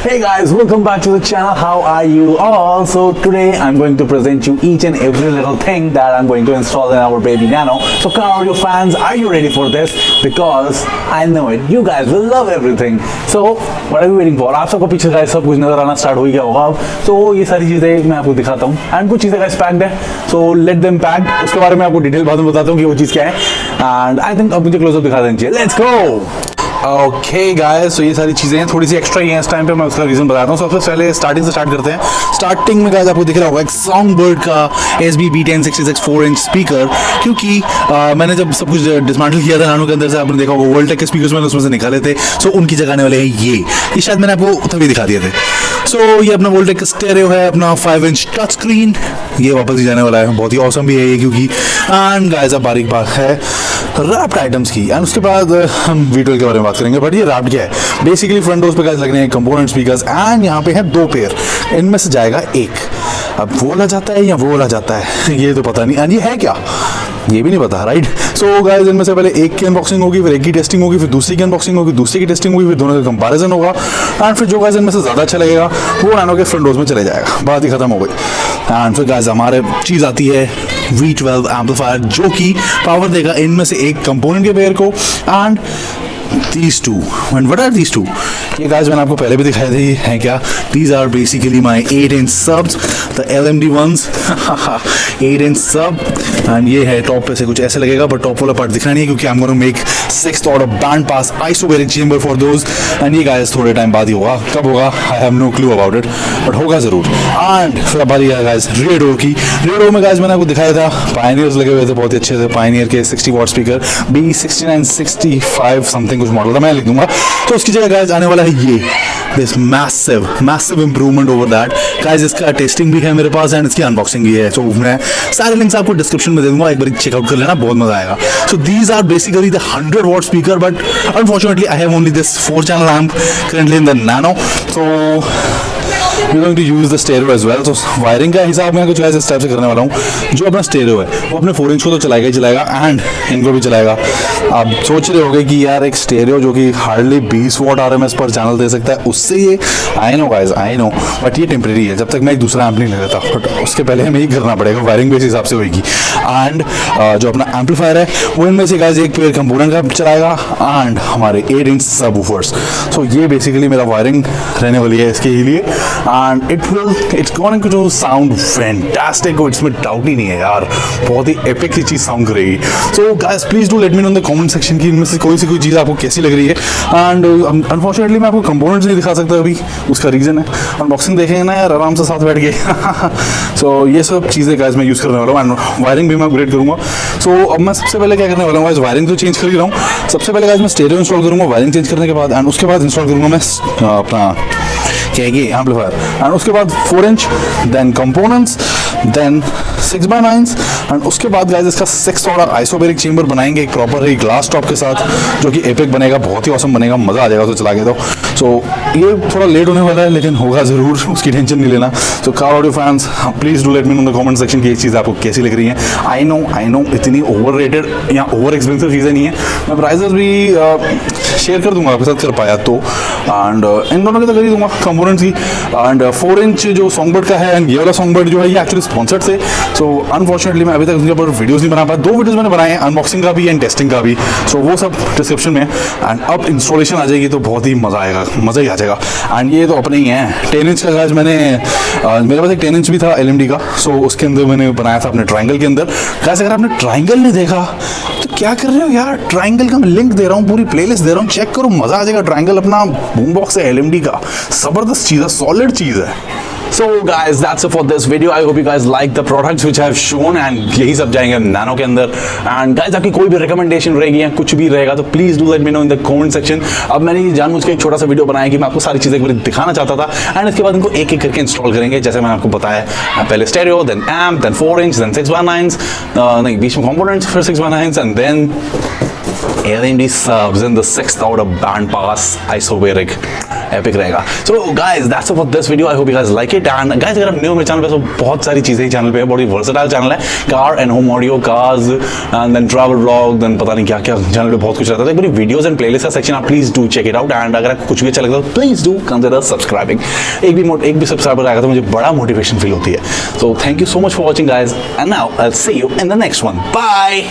Hey guys, welcome back to the channel. How are you all? So today I'm going to present you each and every little thing that I'm going to install in our baby Nano. So come on, you fans, are you ready for this? Because I know it, you guys will love everything. So what are you waiting for? आप सबको पीछे guys सब कुछ नजर आना start हो गया होगा अब. So ये सारी चीजें मैं आपको दिखाता हूँ and कुछ चीजें guys packed है. So let them packed. उसके बारे में आपको डिटेल बाद में बताता हूँ कि वो चीज़ क्या है. And I think अब मुझे क्लोजअप दिखा देना चाहिए. Let's go. ओके गाइस, तो ये सारी चीज़ें हैं, थोड़ी सी एक्स्ट्रा ही हैं इस टाइम पे. मैं उसका रीज़न बताता हूँ. सबसे पहले स्टार्टिंग से स्टार्ट करते हैं. स्टार्टिंग में गाइस आपको दिख रहा होगा एक साउंडबर्ड का SB-B1066 4-inch स्पीकर, क्योंकि मैंने जब सब कुछ डिसमेंटल किया था नानो के अंदर से, आपने देखा होगा वर्ल्ड टेक के स्पीकर्स मैंने उसमें से निकाले थे. सो उनकी जगह आने वाले हैं ये शायद मैंने आपको तभी दिखा दिए थे. सो ये अपना वर्ल्ड टेक स्टेरियो है, अपना 5-inch टच स्क्रीन. ये वापस ही जाने वाला है, बहुत ही ऑसम भी है ये, क्योंकि एंड गाइस अब बारीक बात है रैप्ड आइटम्स की. एंड उसके बाद हम V12 के बारे में बात करेंगे. बट ये रैप्ड क्या है? बेसिकली फ्रंट डोर्स पे गाइस लग रहे हैं कंपोनेंट स्पीकर्स एंड यहाँ पे है 2 पेयर. इनमें से जाएगा एक. अब वो वाला जाता है या वो वाला जाता है ये तो पता नहीं. एंड ये है क्या ये भी नहीं पता, राइट? सो गाइस इनमें से पहले एक की अनबॉक्सिंग होगी, फिर एक की टेस्टिंग होगी, फिर दूसरी की अनबॉक्सिंग होगी, दूसरी की टेस्टिंग होगी, फिर दोनों का कंपैरिजन होगा. एंड फिर जो गाइस इनमें से ज़्यादा अच्छा लगेगा वो नानो के फ्रंट डोर्स में चले जाएगा. बात ही खत्म हो गई. एंड फिर गाइस हमारे चीज़ आती है V12 एम्पलीफायर, जो कि पावर देगा इनमें से एक कंपोनेंट के पेयर को. And these two, and what are these two? ये guys मैंने आपको पहले भी दिखाए थे. ये हैं क्या? These are basically my 8-inch subs, the LMD ones. 8-inch sub, and ये है टॉप पे से कुछ ऐसे लगेगा, but टॉप वाला पार्ट दिखना नहीं है क्योंकि I'm going to make 6th order band pass isobaric chamber for those. And ये guys थोड़े टाइम बाद ही होगा. कब होगा? I have no clue about it, but होगा जरूर. And फिर अब बारी है guys rear door की. rear door में guys मैंने आपको दिखाया था Pioneers लगे हुए थे, बहुत ही अच्छे थे. Pioneer के 60 watt स्पीकर B6965 समथिंग कुछ मॉडल था, मैं लिख दूंगा. तो उसकी जगह गाइस आने वाला है ये this massive improvement over that. Guys इसका टेस्टिंग भी है मेरे पास एंड इसकी अनबॉक्सिंग भी है. सो मैं सारे लिंक्स आपको डिस्क्रिप्शन में दे दूंगा, एक बार चेकआउट कर लेना, बहुत मजा आएगा. So these are basically the 100 watt speaker, but unfortunately I have only this 4-channel amp currently in the Nano. So we're going to use the stereo as well. So wiring का हिसाब मैं कुछ ऐसे इस टाइप से करने वाला हूँ. जो अपना स्टेरियो है वो अपने 4-inch को तो चलाएगा ही चलाएगा एंड इनको भी चलाएगा. आप सोच रहे होगे कि यार एक स्टेरियो जो कि हार्डली 20 watt RMS पर चैनल दे सकता है, उससे ये I know guys, I know, but ये टेम्प्रेरी है. जब तक मैं एक दूसरा एम्प नहीं लगाता, बट उसके पहले हमें ही करना पड़ेगा. वायरिंग भी इस हिसाब से होगी. एंड जो अपना एम्पलीफायर है वो इनमें से गाइस एक पेयर कंपोनेंट का चलाएगा एंड हमारे 8-inch सबवूफर्स. सो ये बेसिकली मेरा वायरिंग रहने वाली है इसके लिए. And it's going to sound fantastic. इसमें डाउट ही नहीं है यार, बहुत ही एपिक सी चीज़ साउंड करेगी. So guys please do let me know in the comment section की इनमें से कोई चीज़ आपको कैसी लग रही है. एंड अनफॉर्चुनेटली मैं आपको कंपोनेंट्स नहीं दिखा सकता अभी, उसका रीज़न है अनबॉक्सिंग देखेंगे ना यार आराम से साथ बैठ के. सो ये सब चीज़ें गाइस मैं यूज़ करने वाला हूँ एंड वायरिंग भी मैं अपग्रेड करूँगा. सो अब मैं सबसे पहले क्या करने वाला हूँ, वायरिंग तो चेंज कर ही रहा हूँ. सबसे पहले गाइस मैं स्टेरियो इंस्टॉल करूँगा वायरिंग चेंज करने के बाद. एंड उसके बाद इंस्टॉल करूँगा मैं अपना क्या है एम्पलीफायर. एंड उसके बाद 4-inch, then components, then 6x9 and उसके बाद गाइस इसका 6th order आइसोबेरिक चेंबर बनाएंगे एक प्रॉपर एक ग्लास टॉप के साथ, जो कि एपिक बनेगा, बहुत ही ऑसम बनेगा, मज़ा आ जाएगा तो चला के. तो सो ये थोड़ा लेट होने वाला है लेकिन होगा ज़रूर, उसकी टेंशन नहीं लेना. So car audio fans please do let me know in the comment section की ये चीज़ आपको कैसी लग रही है. आई नो इतनी ओवर रेटेड या ओवर एक्सपेंसिव चीज़ें नहीं है. मैं प्राइजेस भी शेयर कर दूंगा आपके साथ कर पाया तो. एंड इन दोनों की तो कर ही दूंगा कंपोनेंट्स की. एंड 4-inch जो सॉन्गबर्ड का है एंड ये वाला सॉन्गबर्ड जो है ये एक्चुअली स्पॉन्सर्ड से. सो अनफॉर्चुनेटली मैं अभी तक उनके ऊपर वीडियोस नहीं बना पाया. 2 वीडियोस मैंने बनाए हैं, अनबॉक्सिंग का भी एंड टेस्टिंग का भी. सो वो सब डिस्क्रिप्शन में. एंड अब इंस्टॉलेशन आ जाएगी तो बहुत ही मज़ा आएगा, मज़ा ही आ जाएगा. एंड ये तो अपने ही हैं 10-inch का गाइस. मैंने मेरे पास एक 10-inch भी था LMD का. सो उसके अंदर मैंने बनाया था अपने ट्राइंगल के अंदर. गाइस अगर आपने ट्राइंगल नहीं देखा तो क्या कर रहे हो यार, ट्राइंगल का मैं लिंक दे रहा हूँ, पूरी प्लेलिस्ट दे रहा हूँ, चेक करो, मज़ा आ जाएगा. ट्राइंगल अपना बूमबॉक्स है LMD का, ज़बरदस्त चीज़ है, सॉलिड चीज़ है. So guys, that's it for this video. I hope you guys like the products which I have shown and यही सब जाएंगे नानो के अंदर. And guys आपकी कोई भी रिकमेंडेशन रहेगी या कुछ भी रहेगा तो please do let me know in the comment section. अब मैंने ये जानबूझ के एक छोटा सा वीडियो बनाया कि मैं आपको सारी चीज़ें एक बार दिखाना चाहता था. एंड इसके बाद इनको एक एक करके इंस्टॉल करेंगे जैसे मैंने आपको बताया. पहले stereo, then amp, then 4-inch, then 6x9, नहीं बीच में कंपोनेंट्स, फिर 6x9 and then LMD subs in the 6th order band pass isobaric. Epic रहेगा। So guys that's it for this video, I hope you guys like it. And guys अगर आप new मेरे channel पे, तो बहुत सारी चीज़ें चैनल पे है, बड़ी वर्सेटाइल चैनल है, car and home audio, cars and then travel vlog, then पता नहीं क्या क्या चैनल पे बहुत कुछ रहता है। एक बारी वीडियोस एंड प्लेलिस्ट का सेक्शन आप please do check it out. And अगर आपको कुछ भी अच्छा लगता है प्लीज डू कंसिडर सब्सक्राइबिंग। एक भी सब्सक्राइबर आएगा तो मुझे बड़ा मोटिवेशन फील होती है। So thank you so much for watching guys, and now I will see you in the next one. Bye.